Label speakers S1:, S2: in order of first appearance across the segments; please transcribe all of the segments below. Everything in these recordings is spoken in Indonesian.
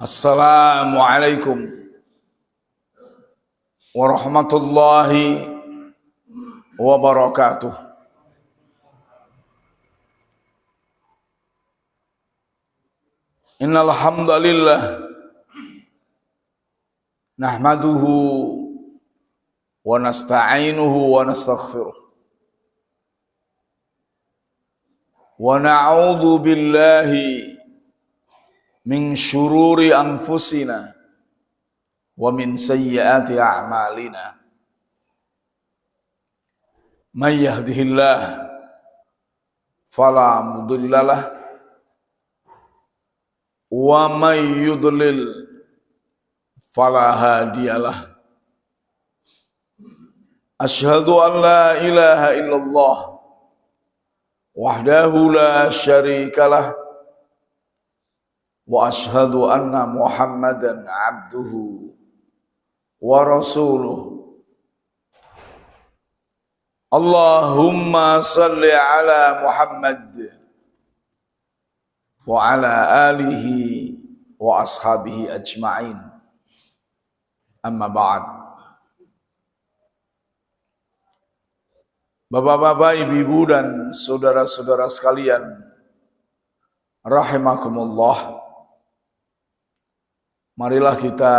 S1: Assalamualaikum warahmatullahi wabarakatuh. Innal hamdalillah nahmaduhu wa nasta'inuhu wa nastaghfiruh wa na'udzu billahi min syururi anfusina wa min sayyiati a'malina. May yahdihillah fala mudhillalah wa may yudlil fala hadiyalah. Asyhadu an la ilaha illallah wahdahu la syarikalah wa ashhadu anna Muhammadan abduhu wa rasuluh. Allahumma salli ala Muhammad wa ala alihi wa ashabihi ajma'in. Amma ba'd. Bapak-bapak, ibu-ibu dan saudara-saudara sekalian rahimakumullah, marilah kita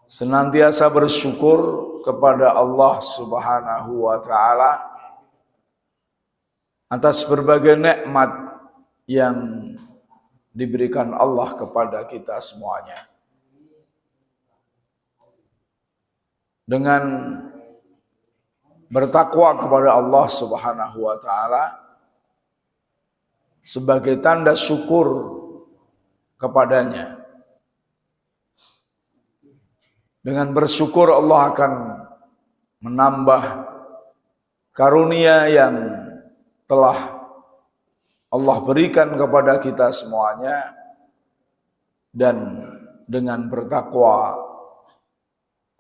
S1: senantiasa bersyukur kepada Allah Subhanahu wa ta'ala atas berbagai nikmat yang diberikan Allah kepada kita semuanya. Dengan bertakwa kepada Allah Subhanahu wa ta'ala sebagai tanda syukur kepadanya. Dengan bersyukur Allah akan menambah karunia yang telah Allah berikan kepada kita semuanya, dan dengan bertakwa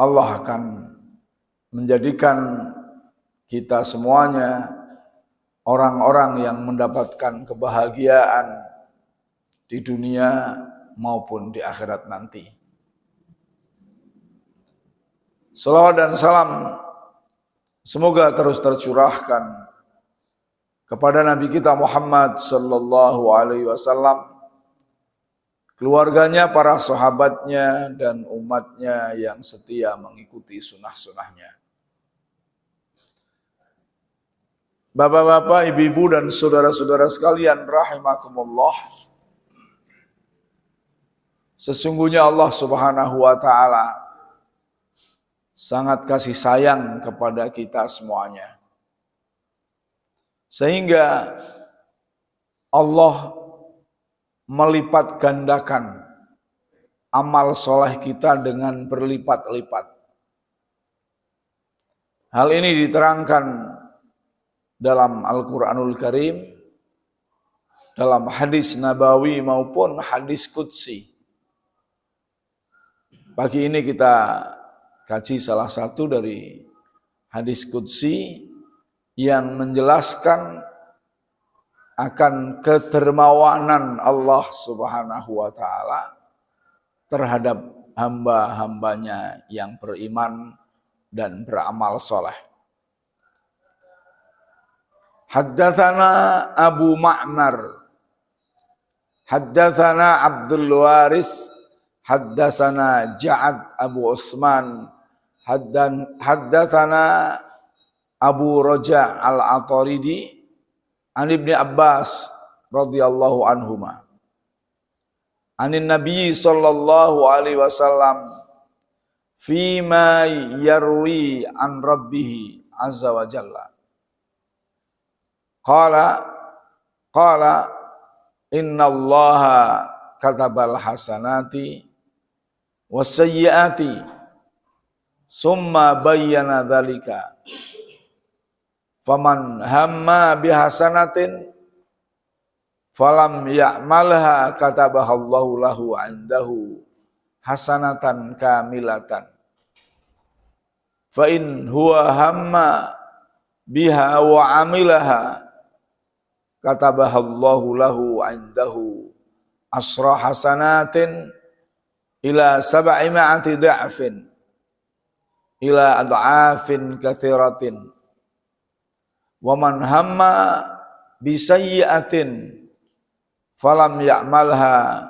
S1: Allah akan menjadikan kita semuanya orang-orang yang mendapatkan kebahagiaan di dunia maupun di akhirat nanti. Salawat dan salam semoga terus tercurahkan kepada Nabi kita Muhammad sallallahu alaihi wasallam, keluarganya, para sahabatnya, dan umatnya yang setia mengikuti sunnah-sunnahnya. Bapak-bapak, ibu-ibu, dan saudara-saudara sekalian rahimakumullah, sesungguhnya Allah Subhanahu wa ta'ala sangat kasih sayang kepada kita semuanya, sehingga Allah melipat gandakan amal soleh kita dengan berlipat-lipat. Hal ini diterangkan dalam Al-Quranul Karim, dalam hadis nabawi maupun hadis qudsi. Pagi ini kita kaji salah satu dari hadis qudsi yang menjelaskan akan kedermawanan Allah Subhanahu wa ta'ala terhadap hamba-hambanya yang beriman dan beramal soleh. Haddatsana Abu Ma'mar, haddatsana Abdul Waris, haddatsana Ja'ad Abu Utsman, haddatsana Abu Raja al-Ataridi an Ibni Abbas radhiyallahu anhuma anin Nabi sallallahu alaihi wasallam fima yarwi an rabbih azza wa jalla qala innallaha katabal hasanati wasayyiati summa bayyana dzalika faman hamma bihasanatin falam ya'malha katabahallahu lahu 'indahu hasanatan kamilatan fa in huwa hamma biha wa amilaha katabahallahu lahu 'indahu asra hasanatin ila 700 da'fin ila ad'afin katsiratin wa man hamma bisayyi'atin falam ya'malha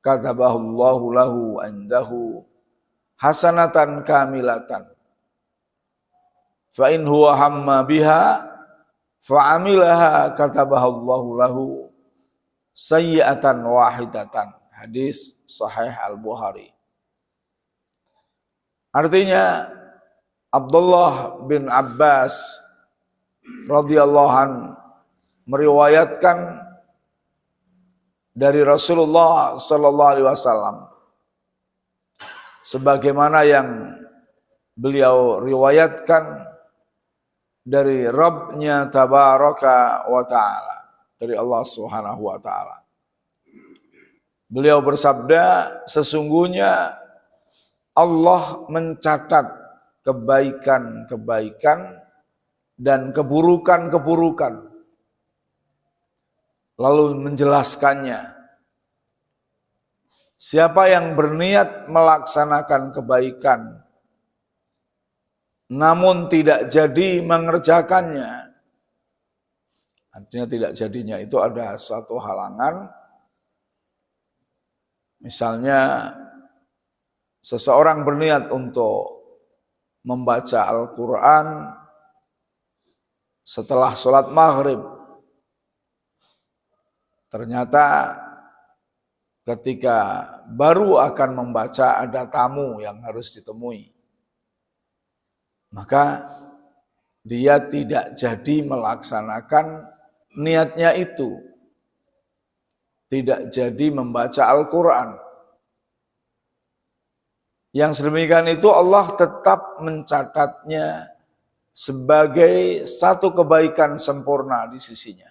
S1: katabahu Allahu lahu indahu hasanatan kamilatan fa in huwa hamma biha fa'amilaha katabahu Allahu lahu sayyi'atan wahidatan. Hadis Sahih Al-Bukhari. Artinya Abdullah bin Abbas radhiyallahu anhu meriwayatkan dari Rasulullah sallallahu alaihi wasallam sebagaimana yang beliau riwayatkan dari Rabb-Nya tabaraka wa ta'ala, dari Allah Subhanahu wa ta'ala. Beliau bersabda, sesungguhnya Allah mencatat kebaikan-kebaikan dan keburukan-keburukan, lalu menjelaskannya. Siapa yang berniat melaksanakan kebaikan namun tidak jadi mengerjakannya, artinya tidak jadinya itu ada suatu halangan. Misalnya seseorang berniat untuk membaca Al-Quran setelah sholat maghrib, ternyata ketika baru akan membaca ada tamu yang harus ditemui, maka dia tidak jadi melaksanakan niatnya itu, tidak jadi membaca Al-Quran. Yang sedemikian itu Allah tetap mencatatnya sebagai satu kebaikan sempurna di sisinya.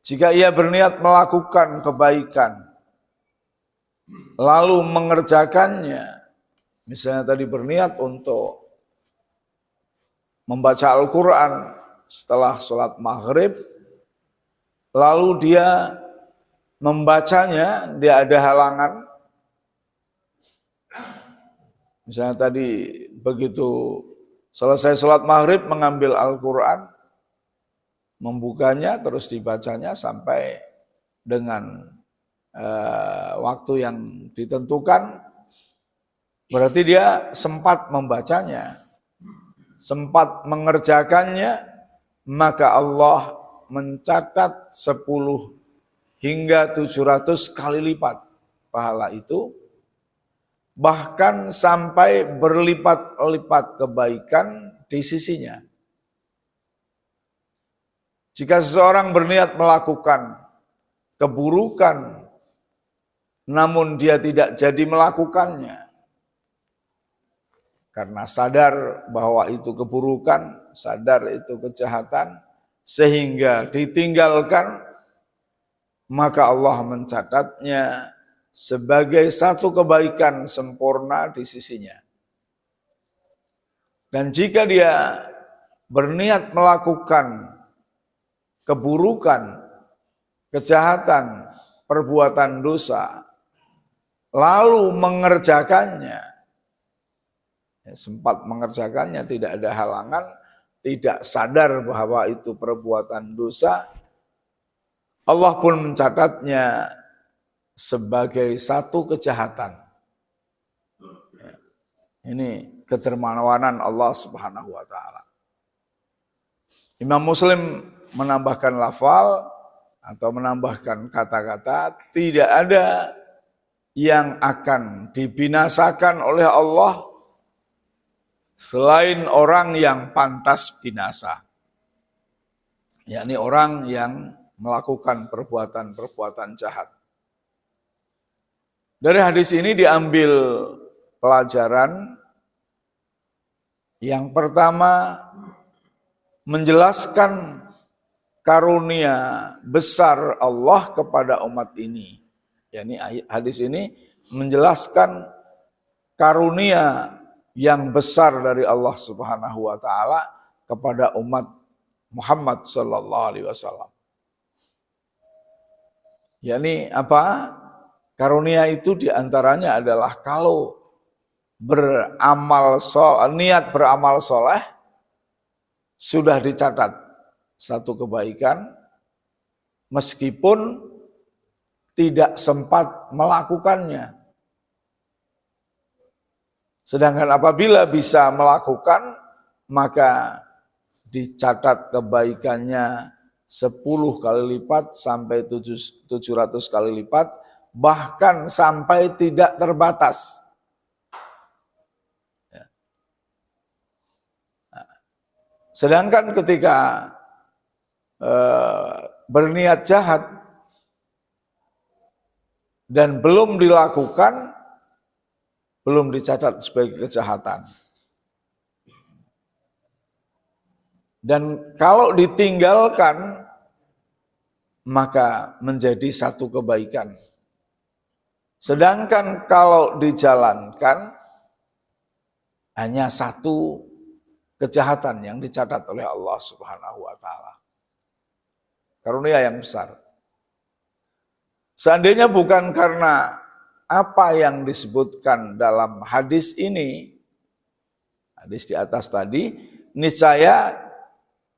S1: Jika ia berniat melakukan kebaikan lalu mengerjakannya, misalnya tadi berniat untuk membaca Al-Quran setelah sholat maghrib, lalu dia membacanya, dia ada halangan. Misalnya tadi begitu selesai sholat maghrib mengambil Al-Quran, membukanya terus dibacanya sampai dengan waktu yang ditentukan, berarti dia sempat membacanya, sempat mengerjakannya, maka Allah mencatat 10 hingga 700 kali lipat pahala itu, bahkan sampai berlipat-lipat kebaikan di sisinya. Jika seseorang berniat melakukan keburukan, namun dia tidak jadi melakukannya, karena sadar bahwa itu keburukan, sadar itu kejahatan, sehingga ditinggalkan, maka Allah mencatatnya sebagai satu kebaikan sempurna di sisinya. Dan jika dia berniat melakukan keburukan, kejahatan, perbuatan dosa, lalu mengerjakannya, sempat mengerjakannya, tidak ada halangan, tidak sadar bahwa itu perbuatan dosa, Allah pun mencatatnya sebagai satu kejahatan. Ini kedermawanan Allah Subhanahu wa ta'ala. Imam Muslim menambahkan lafal atau menambahkan kata-kata, tidak ada yang akan dibinasakan oleh Allah selain orang yang pantas binasa, yakni orang yang melakukan perbuatan-perbuatan jahat. Dari hadis ini diambil pelajaran yang pertama, menjelaskan karunia besar Allah kepada umat ini. Yani hadis ini menjelaskan karunia yang besar dari Allah Subhanahu wa ta'ala kepada umat Muhammad sallallahu alaihi wasallam. yakni apa? Karunia itu diantaranya adalah kalau niat beramal soleh sudah dicatat satu kebaikan meskipun tidak sempat melakukannya. Sedangkan apabila bisa melakukan, maka dicatat kebaikannya 10 kali lipat sampai 700 kali lipat, bahkan sampai tidak terbatas. Sedangkan ketika berniat jahat dan belum dilakukan, belum dicatat sebagai kejahatan. Dan kalau ditinggalkan, maka menjadi satu kebaikan. Sedangkan kalau dijalankan, hanya satu kejahatan yang dicatat oleh Allah Subhanahu wa Ta'ala. Karunia yang besar. Seandainya bukan karena apa yang disebutkan dalam hadis ini, hadis di atas tadi, niscaya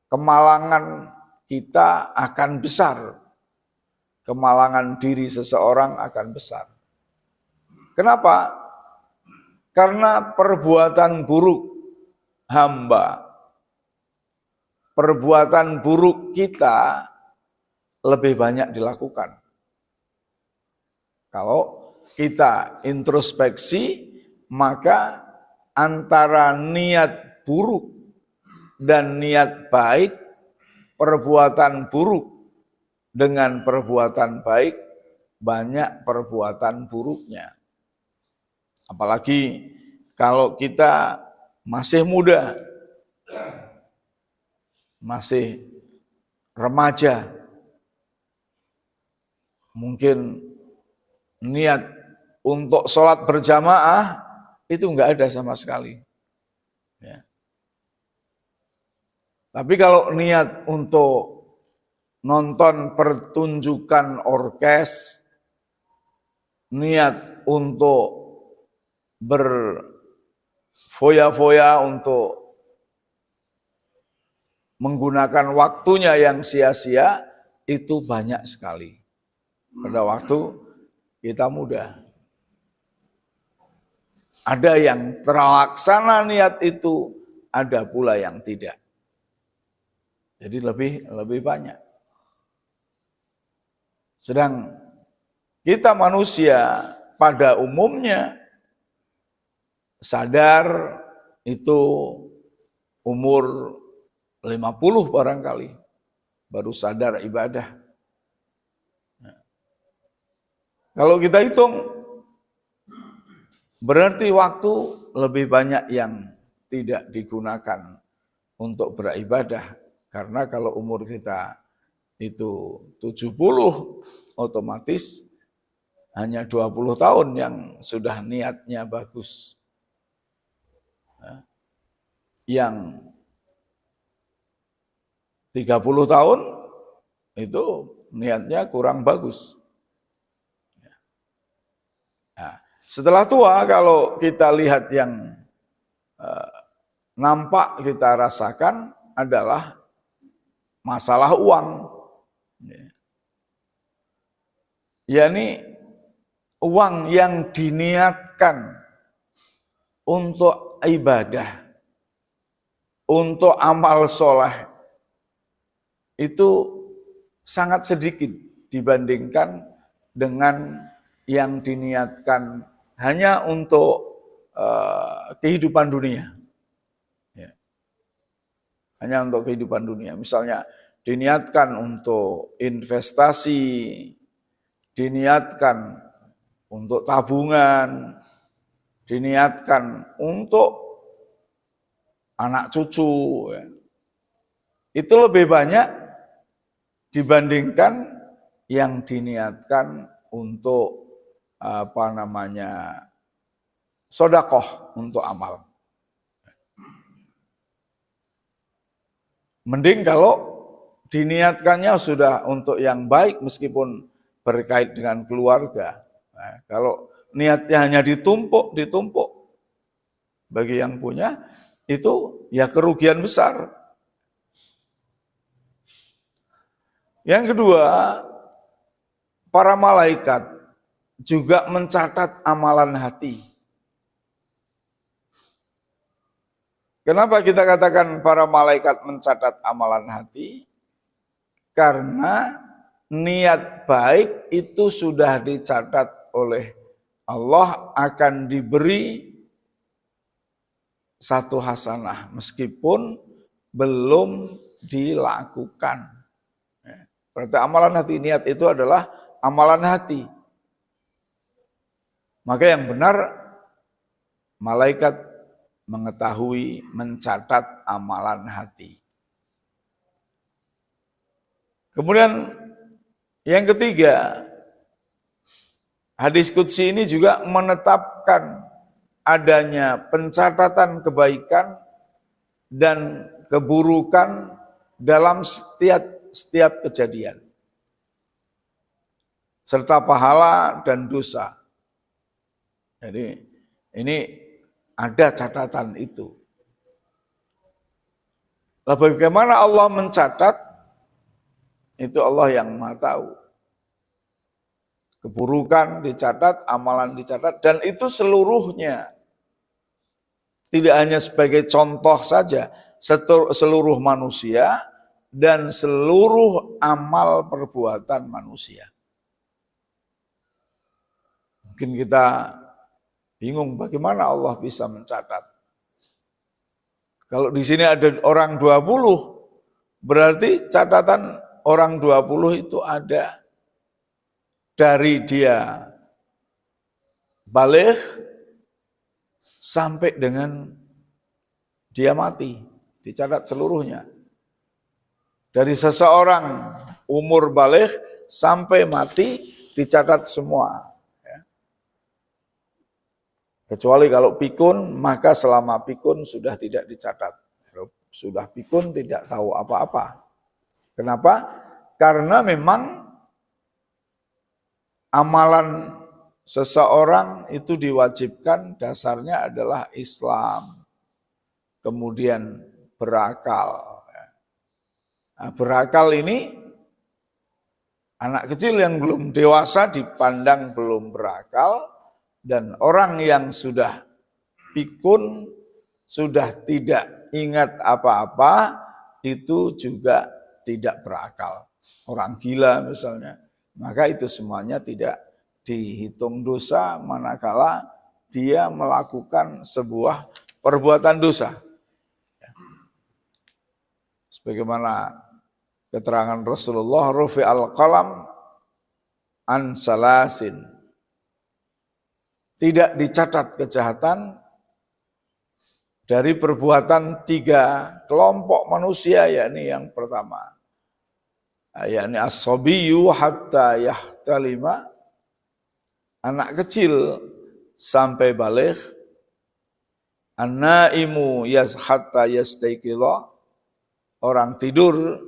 S1: kemalangan kita akan besar. Kemalangan diri seseorang akan besar. Kenapa? Karena perbuatan buruk hamba, perbuatan buruk kita lebih banyak dilakukan. Kalau kita introspeksi, maka antara niat buruk dan niat baik, perbuatan buruk dengan perbuatan baik, banyak perbuatan buruknya. Apalagi kalau kita masih muda, masih remaja, mungkin niat untuk sholat berjamaah itu enggak ada sama sekali. Ya. Tapi kalau niat untuk nonton pertunjukan orkes, niat untuk berfoya-foya, untuk menggunakan waktunya yang sia-sia, itu banyak sekali pada waktu kita muda. Ada yang terlaksana niat itu, ada pula yang tidak. Jadi lebih banyak. Sedang kita manusia pada umumnya sadar itu umur 50 barangkali baru sadar ibadah. Kalau kita hitung, berarti waktu lebih banyak yang tidak digunakan untuk beribadah. Karena kalau umur kita itu 70, otomatis hanya 20 tahun yang sudah niatnya bagus. Yang 30 tahun itu niatnya kurang bagus. Nah, setelah tua, kalau kita lihat yang nampak kita rasakan adalah masalah uang. yakni uang yang diniatkan untuk ibadah, untuk amal soleh, itu sangat sedikit dibandingkan dengan yang diniatkan hanya untuk kehidupan dunia. Ya. Hanya untuk kehidupan dunia. Misalnya diniatkan untuk investasi, diniatkan untuk tabungan, diniatkan untuk anak cucu. Ya. Itu lebih banyak dibandingkan yang diniatkan untuk sedekah untuk amal. Mending kalau diniatkannya sudah untuk yang baik, meskipun berkait dengan keluarga. Nah, kalau niatnya hanya ditumpuk bagi yang punya, itu ya kerugian besar. Yang kedua, para malaikat juga mencatat amalan hati. Kenapa kita katakan para malaikat mencatat amalan hati? Karena niat baik itu sudah dicatat oleh Allah, akan diberi satu hasanah meskipun belum dilakukan. Berarti amalan hati, niat itu adalah amalan hati. Maka yang benar, malaikat mengetahui, mencatat amalan hati. Kemudian yang ketiga, hadis qudsi ini juga menetapkan adanya pencatatan kebaikan dan keburukan dalam setiap kejadian, serta pahala dan dosa. Jadi ini ada catatan itu. Lalu bagaimana Allah mencatat? Itu Allah yang Maha tahu. Keburukan dicatat, amalan dicatat, dan itu seluruhnya. Tidak hanya sebagai contoh saja, seluruh manusia dan seluruh amal perbuatan manusia. Mungkin kita bingung bagaimana Allah bisa mencatat. Kalau di sini ada orang 20, berarti catatan orang 20 itu ada dari dia baligh sampai dengan dia mati, dicatat seluruhnya. Dari seseorang umur baligh sampai mati dicatat semua. Kecuali kalau pikun, maka selama pikun sudah tidak dicatat. Kalau sudah pikun tidak tahu apa-apa. Kenapa? Karena memang amalan seseorang itu diwajibkan dasarnya adalah Islam. Kemudian berakal. Nah, berakal ini anak kecil yang belum dewasa dipandang belum berakal, dan orang yang sudah pikun, sudah tidak ingat apa-apa, itu juga tidak berakal. Orang gila misalnya, maka itu semuanya tidak dihitung dosa manakala dia melakukan sebuah perbuatan dosa. Sebagaimana keterangan Rasulullah, rufi al-qalam an salasin. Tidak dicatat kejahatan dari perbuatan 3 kelompok manusia, yakni yang pertama, yakni as-sabiyyu hatta yahtalima, anak kecil sampai baligh, an-naimu hatta yastayqidha, orang tidur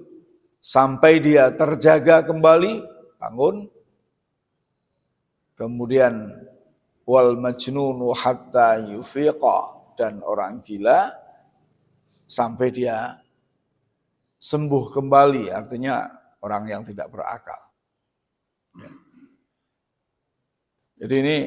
S1: sampai dia terjaga kembali, bangun. Kemudian wal majnunu hatta yufiqa, dan orang gila sampai dia sembuh kembali, artinya orang yang tidak berakal. Jadi ini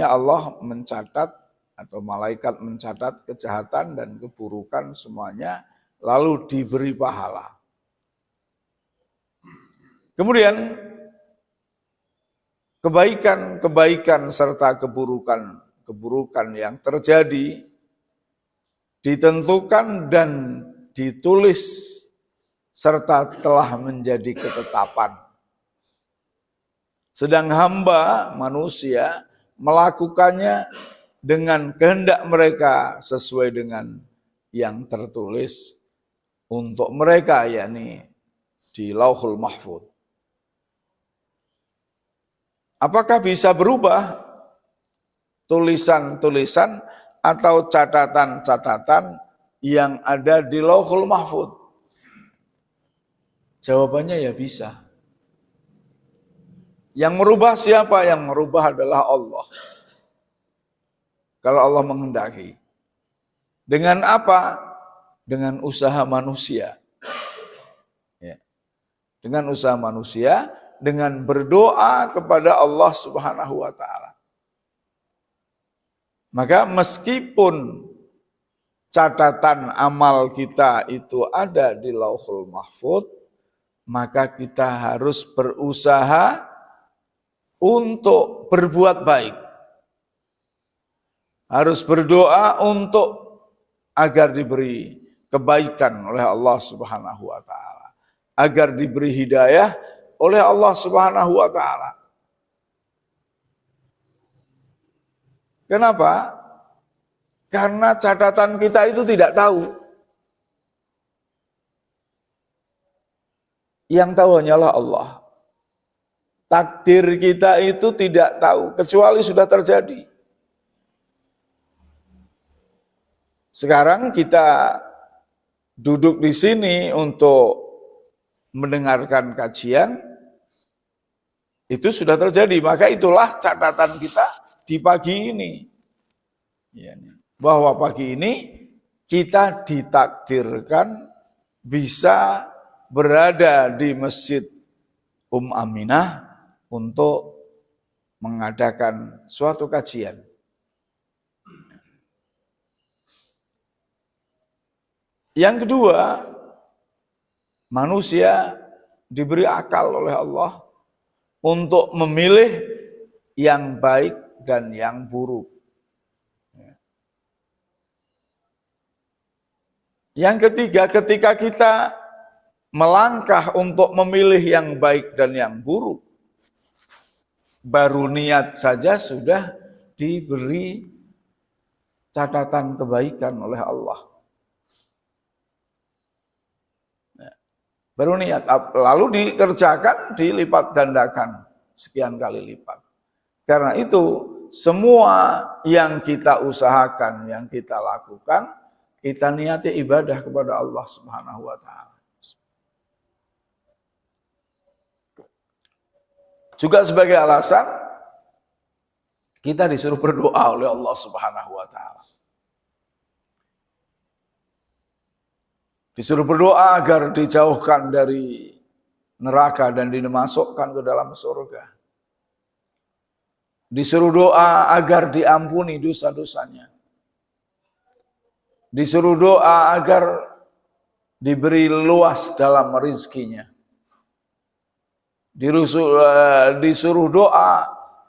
S1: Allah mencatat atau malaikat mencatat kejahatan dan keburukan semuanya, lalu diberi pahala. Kemudian kebaikan serta keburukan yang terjadi ditentukan dan ditulis serta telah menjadi ketetapan. Sedang hamba manusia melakukannya dengan kehendak mereka sesuai dengan yang tertulis untuk mereka, yakni di Lauhul Mahfuz. Apakah bisa berubah tulisan-tulisan atau catatan-catatan yang ada di Lauhul Mahfuz? Jawabannya ya bisa. Yang merubah siapa? Yang merubah adalah Allah. Kalau Allah menghendaki. Dengan apa? Dengan usaha manusia. Ya. Dengan usaha manusia, dengan berdoa kepada Allah Subhanahu wa taala. Maka meskipun catatan amal kita itu ada di Lauhul Mahfuz, maka kita harus berusaha untuk berbuat baik. Harus berdoa untuk agar diberi kebaikan oleh Allah Subhanahu wa taala, agar diberi hidayah oleh Allah Subhanahu wa taala. Kenapa? Karena catatan kita itu tidak tahu. Yang tahu hanyalah Allah. Takdir kita itu tidak tahu, kecuali sudah terjadi. Sekarang kita duduk di sini untuk mendengarkan kajian, itu sudah terjadi. Maka itulah catatan kita di pagi ini. Bahwa pagi ini kita ditakdirkan bisa berada di Masjid Aminah untuk mengadakan suatu kajian. Yang kedua, manusia diberi akal oleh Allah untuk memilih yang baik dan yang buruk. Yang ketiga, ketika kita melangkah untuk memilih yang baik dan yang buruk, baru niat saja sudah diberi catatan kebaikan oleh Allah. Baru niat, lalu dikerjakan, dilipat gandakan sekian kali lipat. Karena itu semua yang kita usahakan, yang kita lakukan, kita niati ibadah kepada Allah Subhanahu wa taala. Juga sebagai alasan kita disuruh berdoa oleh Allah Subhanahu wa taala. Disuruh berdoa agar dijauhkan dari neraka dan dimasukkan ke dalam surga. Disuruh doa agar diampuni dosa-dosanya. Disuruh doa agar diberi luas dalam rezekinya. Disuruh doa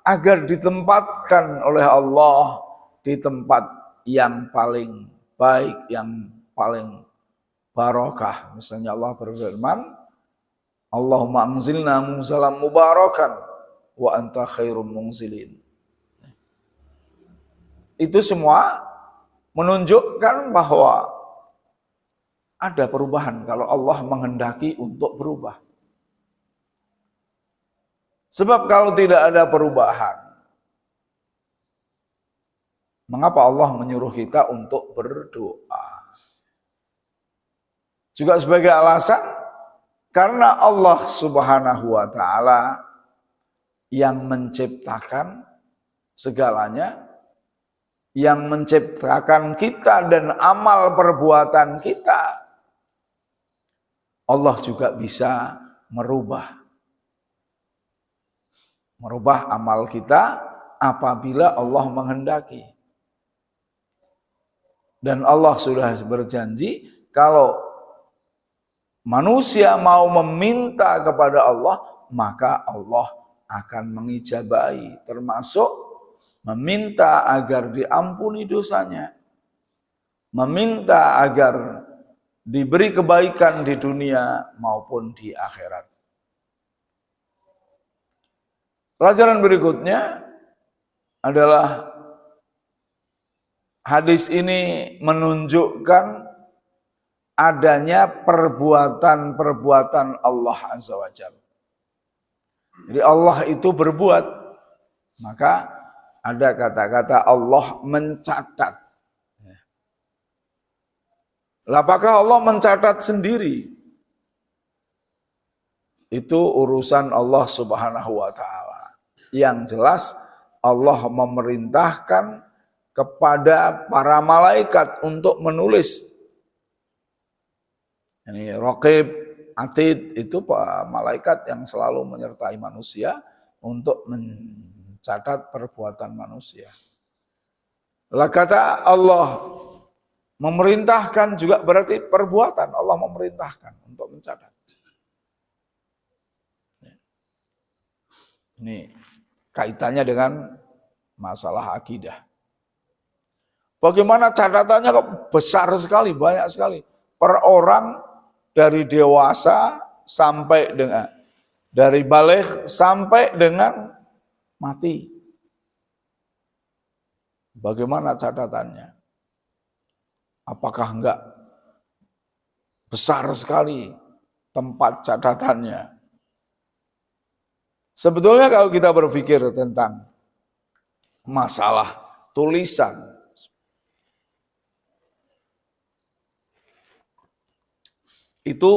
S1: agar ditempatkan oleh Allah di tempat yang paling baik, yang paling barokah. Misalnya Allah berfirman, Allahumma anzilna munzalan mubarakan wa anta khairum munzilin. Itu semua menunjukkan bahwa ada perubahan kalau Allah menghendaki untuk berubah. Sebab kalau tidak ada perubahan, mengapa Allah menyuruh kita untuk berdoa? Juga sebagai alasan, karena Allah Subhanahu wa taala yang menciptakan segalanya, yang menciptakan kita dan amal perbuatan kita, Allah juga bisa merubah amal kita apabila Allah menghendaki. Dan Allah sudah berjanji kalau manusia mau meminta kepada Allah, maka Allah akan mengijabahi, termasuk meminta agar diampuni dosanya, meminta agar diberi kebaikan di dunia maupun di akhirat. Pelajaran berikutnya adalah hadis ini menunjukkan adanya perbuatan-perbuatan Allah Azza wa Jalla. Jadi Allah itu berbuat, maka ada kata-kata Allah mencatat. Apakah Allah mencatat sendiri? itu urusan Allah Subhanahu wa taala. Yang jelas Allah memerintahkan kepada para malaikat untuk menulis. Ini Raqib, Atid itu malaikat yang selalu menyertai manusia untuk mencatat perbuatan manusia. Lah kata Allah memerintahkan juga berarti perbuatan. Allah memerintahkan untuk mencatat. Ini kaitannya dengan masalah akidah. Bagaimana catatannya kok besar sekali, banyak sekali. Per orang dari dewasa sampai dengan, dari baligh sampai dengan mati. Bagaimana catatannya? Apakah enggak besar sekali tempat catatannya? Sebetulnya kalau kita berpikir tentang masalah tulisan, itu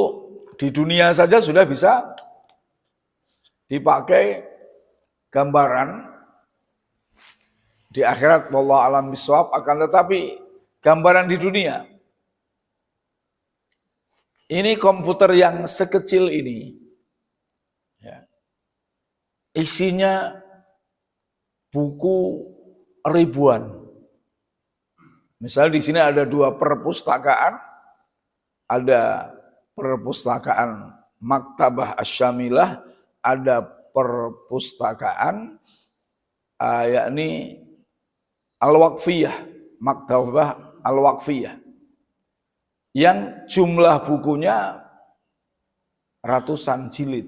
S1: di dunia saja sudah bisa dipakai gambaran. Di akhirat wallahu alam bisawab, akan tetapi gambaran di dunia ini komputer yang sekecil ini ya, isinya buku ribuan. Misalnya di sini ada 2 perpustakaan, ada perpustakaan Maktabah Asy-Syamilah, ada perpustakaan yakni Al-Waqfiyah, Maktabah Al-Waqfiyah, yang jumlah bukunya ratusan jilid.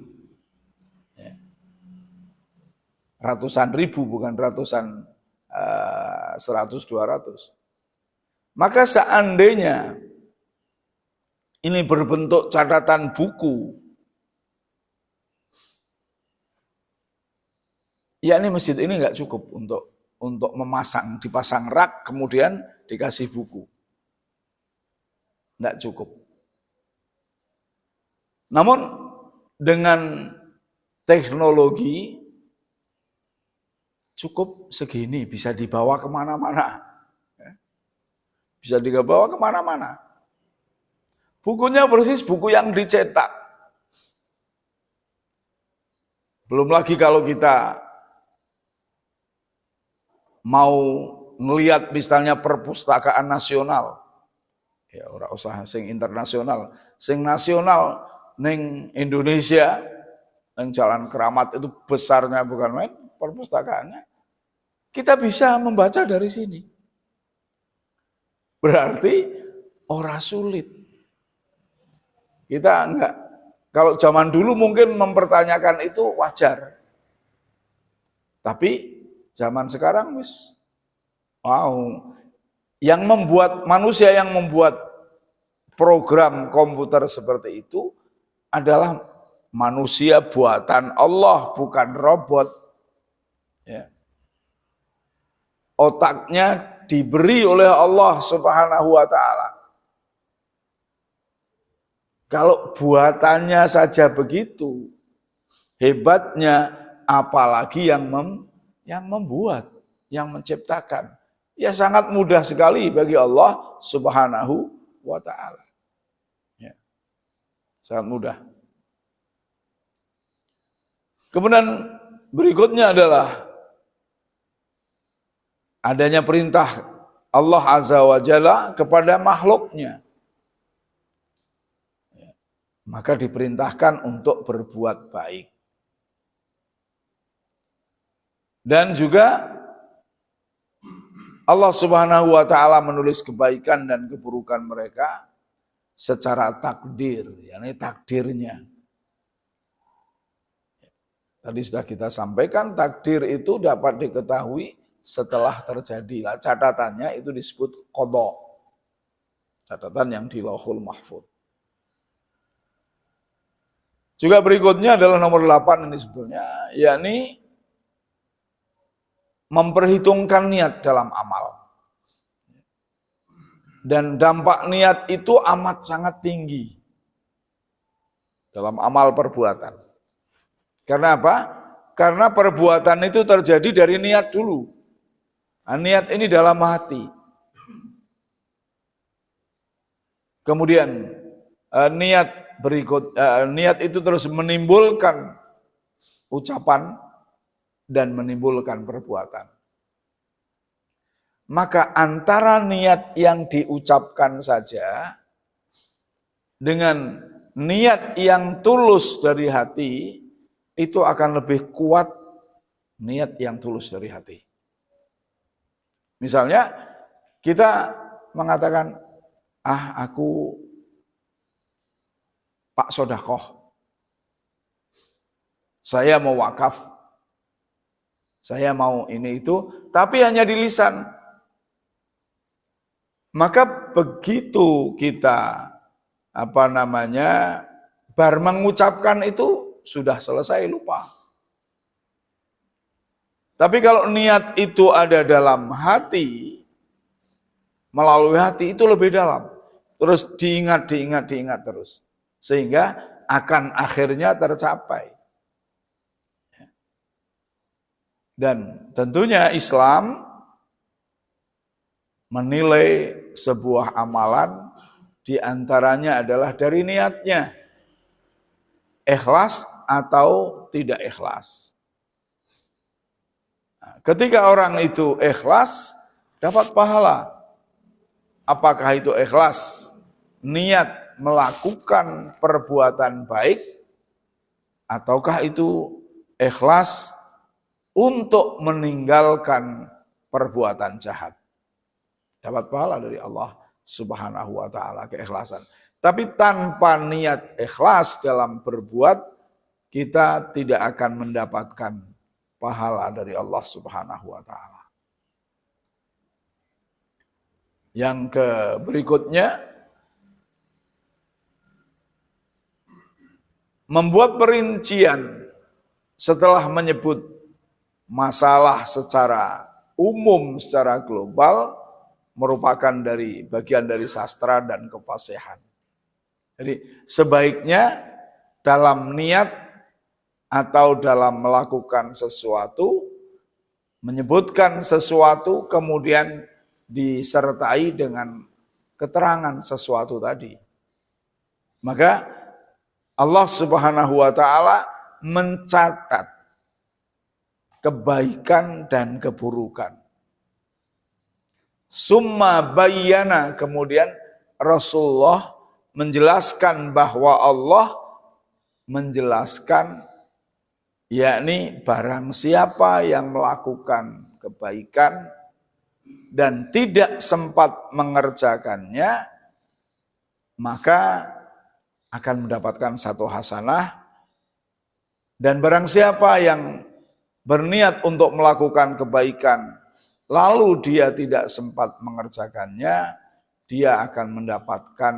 S1: Ratusan ribu, bukan ratusan 100-200. Maka seandainya ini berbentuk catatan buku, ya ini masjid ini nggak cukup untuk memasang, dipasang rak kemudian dikasih buku. Nggak cukup. Namun dengan teknologi cukup segini, bisa dibawa kemana-mana. Bisa dibawa kemana-mana. Bukunya persis buku yang dicetak. Belum lagi kalau kita mau ngelihat misalnya perpustakaan nasional, ya ora usah sing internasional, sing nasional ning Indonesia, ning Jalan Keramat itu besarnya bukan main perpustakaannya. Kita bisa membaca dari sini. Berarti ora sulit. Kita enggak, kalau zaman dulu mungkin mempertanyakan itu wajar. Tapi zaman sekarang wis wow, yang membuat manusia yang membuat program komputer seperti itu adalah manusia buatan Allah, bukan robot. Ya. Otaknya diberi oleh Allah Subhanahu wa taala. Kalau buatannya saja begitu hebatnya, apalagi yang membuat, yang menciptakan. Ya sangat mudah sekali bagi Allah Subhanahu wa taala. Ya. Sangat mudah. Kemudian berikutnya adalah adanya perintah Allah Azza wa Jalla kepada makhluknya. Maka diperintahkan untuk berbuat baik. Dan juga Allah Subhanahu wa taala menulis kebaikan dan keburukan mereka secara takdir, yakni takdirnya. Tadi sudah kita sampaikan, takdir itu dapat diketahui setelah terjadi. Nah, catatannya itu disebut qadha. Catatan yang di Lauhul Mahfuz. Juga berikutnya adalah nomor 8 ini sebetulnya, yakni memperhitungkan niat dalam amal. Dan dampak niat itu amat sangat tinggi dalam amal perbuatan. Karena apa? Karena perbuatan itu terjadi dari niat dulu. Nah, niat ini dalam hati. Kemudian niat itu terus menimbulkan ucapan dan menimbulkan perbuatan. Maka antara niat yang diucapkan saja dengan niat yang tulus dari hati itu akan lebih kuat niat yang tulus dari hati. Misalnya kita mengatakan, aku Pak Sodakoh, saya mau wakaf, saya mau ini itu, tapi hanya di lisan. Maka begitu kita baru mengucapkan itu sudah selesai, lupa. Tapi kalau niat itu ada dalam hati, melalui hati itu lebih dalam. Terus diingat terus. Sehingga akan akhirnya tercapai. Dan tentunya Islam menilai sebuah amalan diantaranya adalah dari niatnya. Ikhlas atau tidak ikhlas. Nah, ketika orang itu ikhlas, dapat pahala. Apakah itu ikhlas? Niat melakukan perbuatan baik, ataukah itu ikhlas untuk meninggalkan perbuatan jahat? Dapat pahala dari Allah Subhanahu wa ta'ala, keikhlasan. Tapi tanpa niat ikhlas dalam berbuat, kita tidak akan mendapatkan pahala dari Allah Subhanahu wa ta'ala. Yang berikutnya, membuat perincian setelah menyebut masalah secara umum, secara global, merupakan bagian dari sastra dan kefasihan. Jadi sebaiknya dalam niat atau dalam melakukan sesuatu, menyebutkan sesuatu kemudian disertai dengan keterangan sesuatu tadi. Maka Allah Subhanahu wa ta'ala mencatat kebaikan dan keburukan. Summa bayyana, kemudian Rasulullah menjelaskan bahwa Allah menjelaskan, yakni barang siapa yang melakukan kebaikan dan tidak sempat mengerjakannya, maka akan mendapatkan satu hasanah. Dan barang siapa yang berniat untuk melakukan kebaikan lalu dia tidak sempat mengerjakannya, dia akan mendapatkan,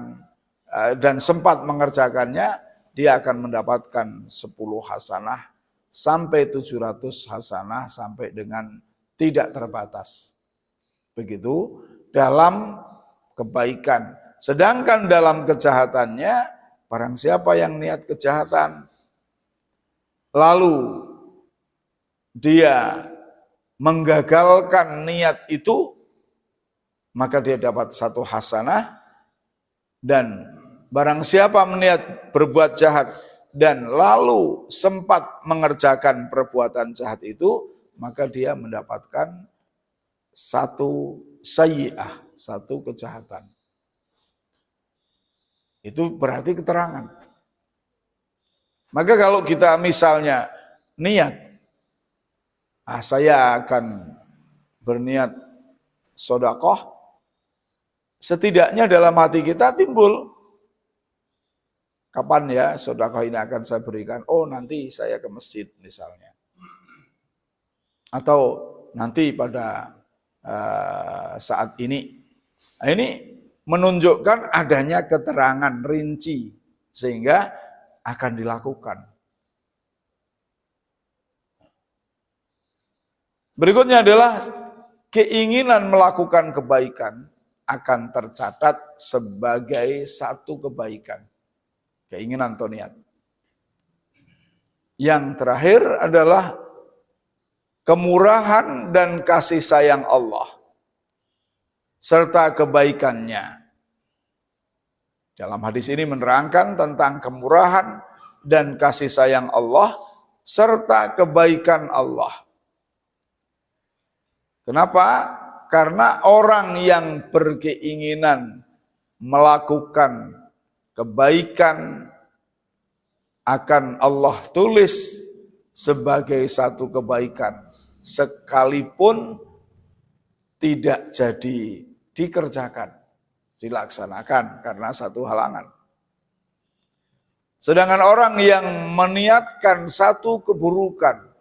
S1: dan sempat mengerjakannya, dia akan mendapatkan 10 hasanah sampai 700 hasanah sampai dengan tidak terbatas. Begitu dalam kebaikan. Sedangkan dalam kejahatannya, barang siapa yang niat kejahatan lalu dia menggagalkan niat itu, maka dia dapat 1 hasanah. Dan barang siapa meniat berbuat jahat dan lalu sempat mengerjakan perbuatan jahat itu, maka dia mendapatkan 1 sayyi'ah, 1 kejahatan. Itu berarti keterangan. Maka kalau kita misalnya niat, saya akan berniat sodakoh, setidaknya dalam hati kita timbul, kapan ya sodakoh ini akan saya berikan? Oh, nanti saya ke masjid misalnya. Atau nanti pada saat ini. Nah, ini menunjukkan adanya keterangan rinci sehingga akan dilakukan. Berikutnya adalah keinginan melakukan kebaikan akan tercatat sebagai 1 kebaikan. Keinginan atau niat. Yang terakhir adalah kemurahan dan kasih sayang Allah serta kebaikannya. Dalam hadis ini menerangkan tentang kemurahan dan kasih sayang Allah serta kebaikan Allah. Kenapa? Karena orang yang berkeinginan melakukan kebaikan akan Allah tulis sebagai satu kebaikan, sekalipun tidak jadi dikerjakan, dilaksanakan karena satu halangan. Sedangkan orang yang meniatkan satu keburukan,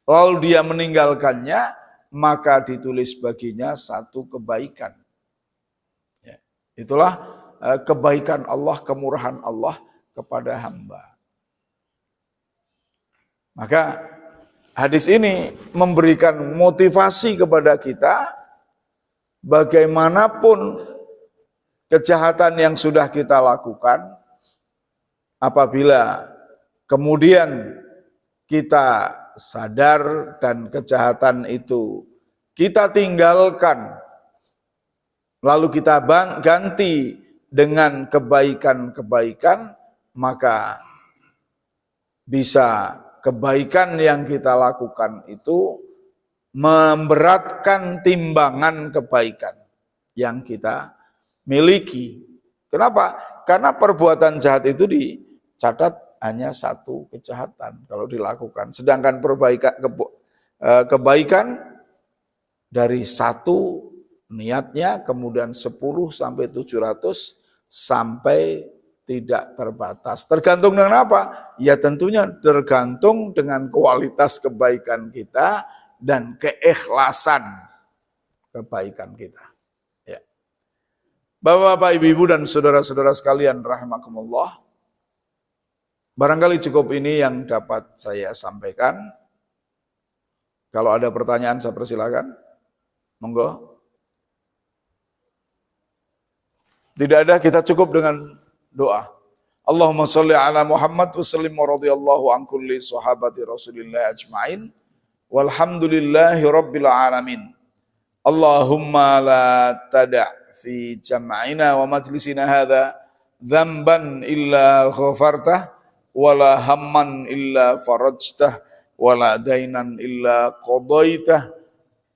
S1: lalu dia meninggalkannya, maka ditulis baginya satu kebaikan. Ya, itulah kebaikan Allah, kemurahan Allah kepada hamba. Maka hadis ini memberikan motivasi kepada kita, bagaimanapun kejahatan yang sudah kita lakukan, apabila kemudian kita sadar dan kejahatan itu kita tinggalkan, lalu kita ganti dengan kebaikan-kebaikan, maka bisa kebaikan yang kita lakukan itu memberatkan timbangan kebaikan yang kita miliki. Kenapa? Karena perbuatan jahat itu dicatat hanya satu kejahatan kalau dilakukan. Sedangkan kebaikan dari satu niatnya, kemudian 10 sampai 700 sampai tidak terbatas. Tergantung dengan apa? Ya tentunya tergantung dengan kualitas kebaikan kita dan keikhlasan kebaikan kita. Ya. Bapak-bapak, ibu-ibu dan saudara-saudara sekalian rahimakumullah. Barangkali cukup ini yang dapat saya sampaikan. Kalau ada pertanyaan saya persilakan. Monggo. Tidak ada, kita cukup dengan doa. Allahumma sholli ala Muhammad wa sallim wa radhiyallahu an kulli sahabati Rasulillah ajma'in. Walhamdulillahi rabbil alamin. Allahumma la tada' fi jam'ina wa majlisina hadha dhanban illa ghafartah wala hamman illa farajtah wala dainan illa qadaitah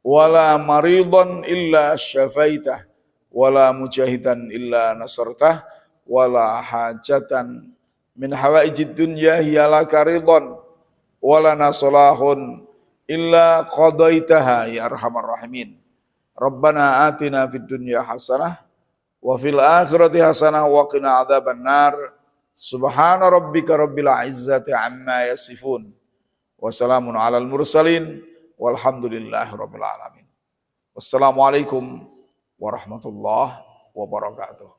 S1: wala maridan illa syafaitah wala mujahidan illa nasartah wala hajatan min hawaijid dunya hiya laka ridwan wala nasolahun illa qadaitaha ya arhamar rahimin. Rabbana atina fid dunya hasanah wa fil akhirati hasanah wa qina adzabannar. Subhana rabbika rabbil izzati amma yasifun. Wassalamun alal mursalin walhamdulillahi rabbil alamin. Wassalamualaikum warahmatullahi wabarakatuh.